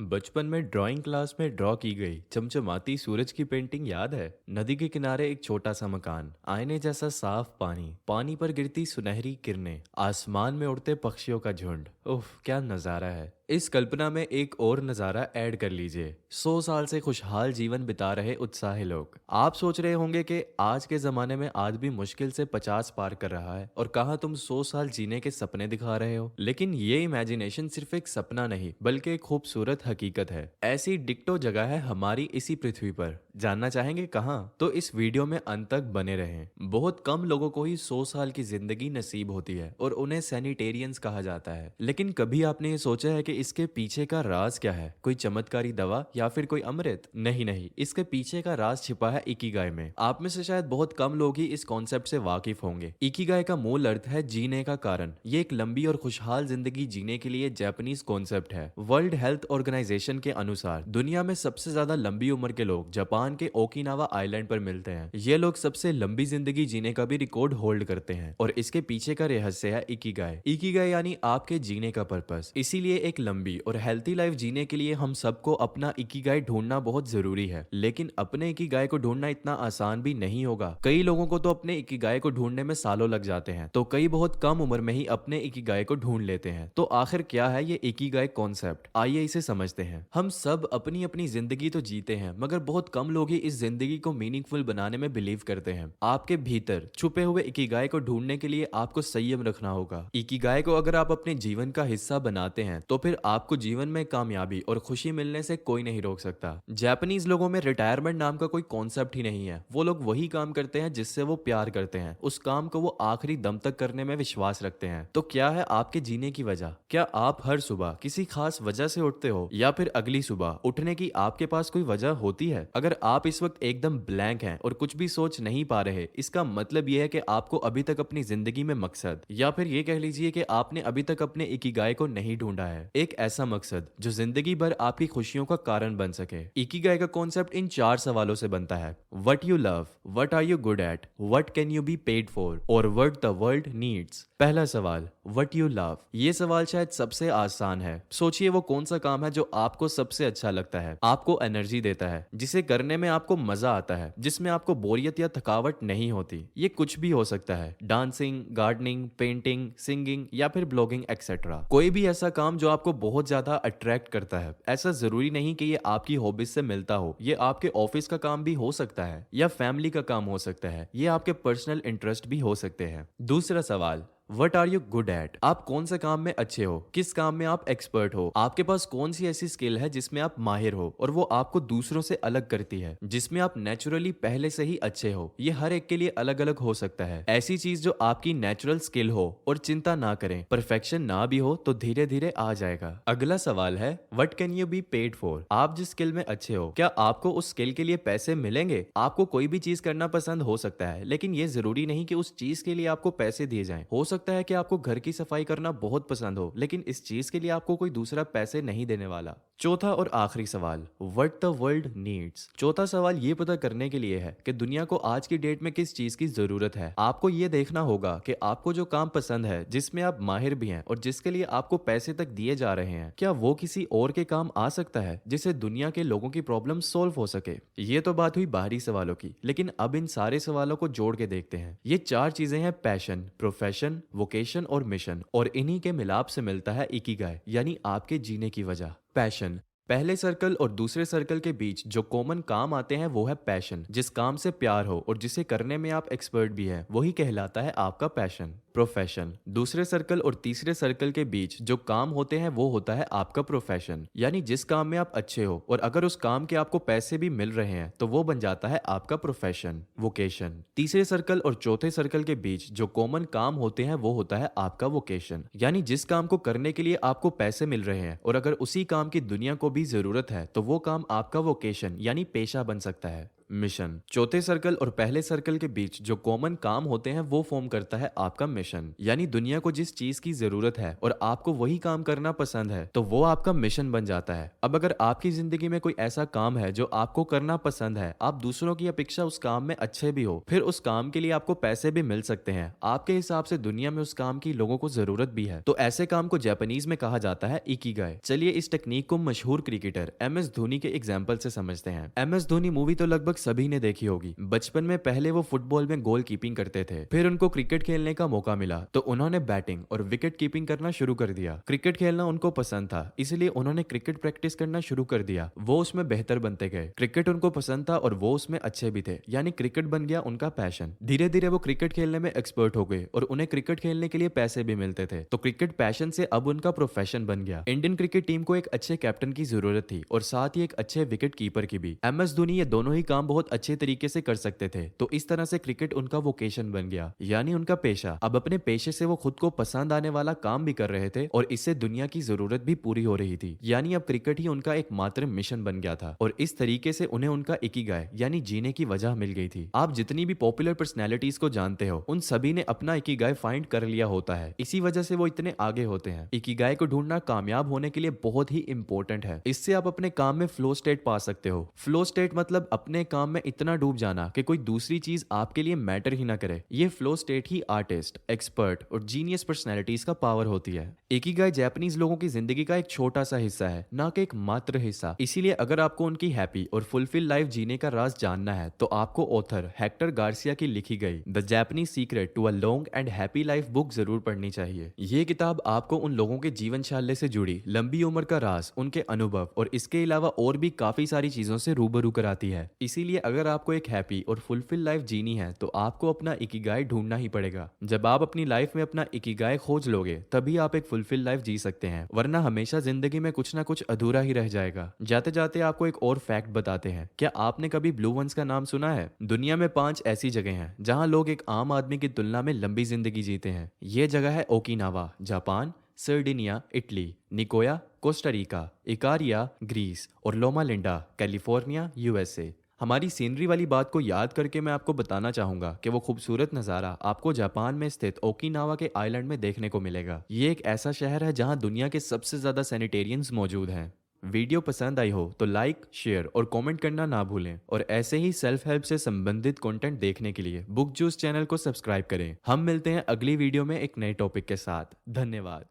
बचपन में drawing class में ड्रॉ की गई चमचमाती सूरज की पेंटिंग याद है। नदी के किनारे एक छोटा सा मकान, आईने जैसा साफ पानी, पानी पर गिरती सुनहरी किरणें, आसमान में उड़ते पक्षियों का झुंड। उफ, क्या नजारा है। इस कल्पना में एक और नजारा ऐड कर लीजिए। 100 साल से खुशहाल जीवन बिता रहे उत्साही लोग। आप सोच रहे होंगे कि आज के जमाने में आदमी मुश्किल से 50 पार कर रहा है और कहाँ तुम 100 साल जीने के सपने दिखा रहे हो। लेकिन ये इमेजिनेशन सिर्फ एक सपना नहीं बल्कि एक खूबसूरत हकीकत है। ऐसी डिक्टो जगह है हमारी इसी पृथ्वी पर। जानना चाहेंगे कहाँ? तो इस वीडियो में अंत तक बने रहें। बहुत कम लोगों को ही 100 साल की जिंदगी नसीब होती है और उन्हें सैनिटेरियंस कहा जाता है। लेकिन कभी आपने ये सोचा है कि इसके पीछे का राज क्या है? कोई चमत्कारी दवा या फिर कोई अमृत? नहीं नहीं, इसके पीछे का राज छिपा है इकिगाई में। आप में से शायद बहुत कम लोग ही इस कॉन्सेप्ट से वाकिफ होंगे। इकिगाई का मूल अर्थ है जीने का कारण। ये एक लंबी और खुशहाल जिंदगी जीने के लिए जापानीज कॉन्सेप्ट है। वर्ल्ड हेल्थ ऑर्गेनाइजेशन के अनुसार दुनिया में सबसे ज्यादा लंबी उम्र के लोग जापान के ओकिनावा आइलैंड पर मिलते हैं। ये लोग सबसे लंबी जिंदगी जीने का भी रिकॉर्ड होल्ड करते हैं और इसके पीछे का रहस्य है इकिगाई। इकिगाई यानी आपके जीने का पर्पस। इसीलिए एक लंबी और हेल्थी लाइफ जीने के लिए हम सबको अपना इकिगाई ढूंढना बहुत जरूरी है। लेकिन अपने इकिगाई को ढूंढना इतना आसान भी नहीं होगा। कई लोगों को तो अपने इकिगाई को ढूंढने में सालों लग जाते हैं, तो कई बहुत कम उम्र में ही अपने इकिगाई को ढूंढ लेते हैं। तो आखिर क्या है ये इकिगाई कॉन्सेप्ट? आइए इसे समझते हैं। हम सब अपनी अपनी जिंदगी तो जीते हैं, मगर बहुत कम लोग ही इस जिंदगी को मीनिंगफुल बनाने में बिलीव करते हैं। आपके भीतर छुपे हुए इकिगाई को ढूंढने के लिए आपको संयम रखना होगा। इकिगाई को अगर आप अपने जीवन का हिस्सा बनाते हैं तो फिर आपको जीवन में कामयाबी और खुशी मिलने से कोई नहीं रोक सकता। जापानीज लोगों में रिटायरमेंट नाम का कोई कॉन्सेप्ट ही नहीं है। वो लोग वही काम करते हैं जिससे वो प्यार करते हैं। उस काम को वो आखिरी दम तक करने में विश्वास रखते हैं। तो क्या है आपके जीने की वजह? क्या आप हर सुबह किसी खास वजह से उठते हो या फिर अगली सुबह उठने की आपके पास कोई वजह होती है? अगर आप इस वक्त एकदम ब्लैंक हैं और कुछ भी सोच नहीं पा रहे, इसका मतलब यह है कि आपको अभी तक अपनी जिंदगी में मकसद, या फिर ये कह लीजिए कि आपने अभी तक अपने इकिगाई को नहीं ढूंढा है। एक ऐसा मकसद जो जिंदगी भर आपकी खुशियों का कारण बन सके। इकिगाई का कॉन्सेप्ट इन 4 सवालों से बनता है। What you love, what are you good at, what can you be paid for और व्हाट द वर्ल्ड नीड्स। पहला सवाल, व्हाट यू लव। ये सवाल शायद सबसे आसान है। सोचिए वो कौन सा काम है जो आपको सबसे अच्छा लगता है, आपको एनर्जी देता है, जिसे करने में आपको मजा आता है, जिसमें आपको बोरियत या थकावट नहीं होती। ये कुछ भी हो सकता है, डांसिंग, गार्डनिंग, पेंटिंग, सिंगिंग या फिर ब्लॉगिंग एक्सेट्रा। कोई भी ऐसा काम जो आपको बहुत ज्यादा अट्रैक्ट करता है। ऐसा जरूरी नहीं कि ये आपकी हॉबीज से मिलता हो। ये आपके ऑफिस का काम भी हो सकता है या फैमिली का काम हो सकता है। ये आपके पर्सनल इंटरेस्ट भी हो सकते हैं। दूसरा सवाल, what are you good at. आप कौन से काम में अच्छे हो, किस काम में आप एक्सपर्ट हो, आपके पास कौन सी ऐसी स्किल है जिसमें आप माहिर हो और वो आपको दूसरों से अलग करती है, जिसमें आप नेचुरली पहले से ही अच्छे हो। ये हर एक के लिए अलग अलग हो सकता है। ऐसी चीज जो आपकी नेचुरल स्किल हो। और चिंता ना करें, परफेक्शन ना भी हो तो धीरे धीरे आ जाएगा। अगला सवाल है, what can you be paid for. आप जिस स्किल में अच्छे हो, क्या आपको उस स्किल के लिए पैसे मिलेंगे? आपको कोई भी चीज करना पसंद हो सकता है, लेकिन ये जरूरी नहीं कि उस चीज के लिए आपको पैसे दिए जाएं। हो सकता है कि आपको घर की सफाई करना बहुत पसंद हो, लेकिन इस चीज के लिए आपको कोई दूसरा पैसे नहीं देने वाला। चौथा और आखिरी सवाल, व्हाट द वर्ल्ड नीड्स। चौथा सवाल ये पता करने के लिए है कि दुनिया को आज की डेट में किस चीज की जरूरत है। आपको ये देखना होगा कि आपको जो काम पसंद है, जिसमें आप माहिर भी हैं और जिसके लिए आपको पैसे तक दिए जा रहे हैं, क्या वो किसी और के काम आ सकता है जिससे दुनिया के लोगों की प्रॉब्लम सोल्व हो सके। ये तो बात हुई बाहरी सवालों की, लेकिन अब इन सारे सवालों को जोड़ के देखते हैं। ये 4 चीजें हैं, पैशन, प्रोफेशन, वोकेशन और मिशन, और इन्हीं के मिलाप से मिलता है इकिगाई, यानी आपके जीने की वजह। पैशन, पहले सर्कल और दूसरे सर्कल के बीच जो कॉमन काम आते हैं वो है पैशन। जिस काम से प्यार हो और जिसे करने में आप एक्सपर्ट भी हैं, वही कहलाता है आपका पैशन। प्रोफेशन, दूसरे सर्कल और तीसरे सर्कल के बीच जो काम होते हैं वो होता है आपका प्रोफेशन, यानी जिस काम में आप अच्छे हो और अगर उस काम के आपको पैसे भी मिल रहे हैं तो वो बन जाता है आपका प्रोफेशन। वोकेशन, तीसरे सर्कल और चौथे सर्कल के बीच जो कॉमन काम होते हैं वो होता है आपका वोकेशन, यानी जिस काम को करने के लिए आपको पैसे मिल रहे हैं और अगर उसी काम की दुनिया को भी जरूरत है तो वो काम आपका वोकेशन यानी पेशा बन सकता है। मिशन। चौथे सर्कल और पहले सर्कल के बीच जो कॉमन काम होते हैं वो फॉर्म करता है आपका मिशन। यानी दुनिया को जिस चीज की जरूरत है और आपको वही काम करना पसंद है तो वो आपका मिशन बन जाता है। अब अगर आपकी जिंदगी में कोई ऐसा काम है जो आपको करना पसंद है, आप दूसरों की अपेक्षा उस काम में अच्छे भी हो, फिर उस काम के लिए आपको पैसे भी मिल सकते हैं, आपके हिसाब से दुनिया में उस काम की लोगों को जरूरत भी है, तो ऐसे काम को जापानीज में कहा जाता है इकिगाई। चलिए इस टेक्निक को मशहूर क्रिकेटर एमएस धोनी के एग्जाम्पल से समझते हैं। एमएस धोनी मूवी तो लगभग सभी ने देखी होगी। बचपन में पहले वो फुटबॉल में गोल कीपिंग करते थे, फिर उनको क्रिकेट खेलने का मौका मिला तो उन्होंने बैटिंग और विकेट कीपिंग करना शुरू कर दिया। क्रिकेट खेलना उनको पसंद था, इसलिए उन्होंने क्रिकेट प्रैक्टिस करना शुरू कर दिया। वो उसमें बेहतर बनते गए। क्रिकेट उनको पसंद था और वो उसमें अच्छे भी थे, यानी क्रिकेट बन गया उनका पैशन। धीरे धीरे वो क्रिकेट खेलने में एक्सपर्ट हो गए और उन्हें क्रिकेट खेलने के लिए पैसे भी मिलते थे, तो क्रिकेट पैशन से अब उनका प्रोफेशन बन गया। इंडियन क्रिकेट टीम को एक अच्छे कैप्टन की जरूरत थी और साथ ही एक अच्छे विकेट कीपर की भी। एमएस धोनी ये दोनों ही काम बहुत अच्छे तरीके से कर सकते थे, तो इस तरह से क्रिकेट उनका वोकेशन बन गया, यानी उनका पेशा। अब अपने पेशे से वो खुद को पसंद आने वाला काम भी कर रहे थे और इससे दुनिया की जरूरत भी पूरी हो रही थी, यानी अब क्रिकेट ही उनका एकमात्र मिशन बन गया था। और इस तरीके से उन्हें उनका इकिगाई यानी जीने की वजह मिल गई थी। आप जितनी भी पॉपुलर पर्सनैलिटीज को जानते हो उन सभी ने अपना इकिगाई फाइंड कर लिया होता है, इसी वजह से वो इतने आगे होते हैं। इकिगाई को ढूंढना कामयाब होने के लिए बहुत ही इंपॉर्टेंट है। इससे आप अपने काम में फ्लो स्टेट पा सकते हो। फ्लो स्टेट मतलब अपने काम में इतना डूब जाना कि कोई दूसरी चीज आपके लिए मैटर ही ना करे। ये फ्लो स्टेट ही आर्टिस्ट, एक्सपर्ट और जीनियस पर्सनैलिटीज का पावर होती है। इकिगाई जापानीज लोगों की जिंदगी का एक छोटा सा हिस्सा है, ना कि एक मात्र हिस्सा। इसीलिए अगर आपको उनकी हैप्पी और फुलफिल लाइफ जीने का राज जानना है तो आपको ऑथर हेक्टर गार्सिया की लिखी गई the Japanese secret to a long and happy life book जरूर पढ़नी चाहिए। ये किताब आपको उन लोगों के जीवन शैली से जुड़ी लंबी उम्र का राज, उनके अनुभव और इसके अलावा और भी काफी सारी चीजों से रूबरू कराती है। इसीलिए अगर आपको एक हैप्पी और फुलफिल लाइफ जीनी है तो आपको अपना इकिगाई ढूंढना ही पड़ेगा। जब आप अपनी लाइफ में अपना इकिगाई खोज लोगे तभी आप एक फुलफिल लाइफ जी सकते हैं, वरना हमेशा जिंदगी में कुछ ना कुछ अधूरा ही रह जाएगा। जाते जाते आपको एक और फैक्ट बताते हैं। क्या आपने कभी ब्लू वंस का नाम सुना है? दुनिया में 5 ऐसी जगह हैं जहां लोग एक आम आदमी की तुलना में लंबी जिंदगी जीते हैं। ये जगह है Okinawa Japan, Sardinia Italy, Nicoya Costa Rica, Ikaria Greece और लोमा लिंडा कैलिफोर्निया यूएसए। हमारी सीनरी वाली बात को याद करके मैं आपको बताना चाहूंगा कि वो खूबसूरत नज़ारा आपको जापान में स्थित ओकिनावा के आइलैंड में देखने को मिलेगा। ये एक ऐसा शहर है जहां दुनिया के सबसे ज़्यादा सैनिटेरियंस मौजूद हैं। वीडियो पसंद आई हो तो लाइक, शेयर और कमेंट करना ना भूलें और ऐसे ही सेल्फ हेल्प से संबंधित कंटेंट देखने के लिए बुक जूस चैनल को सब्सक्राइब करें। हम मिलते हैं अगली वीडियो में एक नए टॉपिक के साथ। धन्यवाद।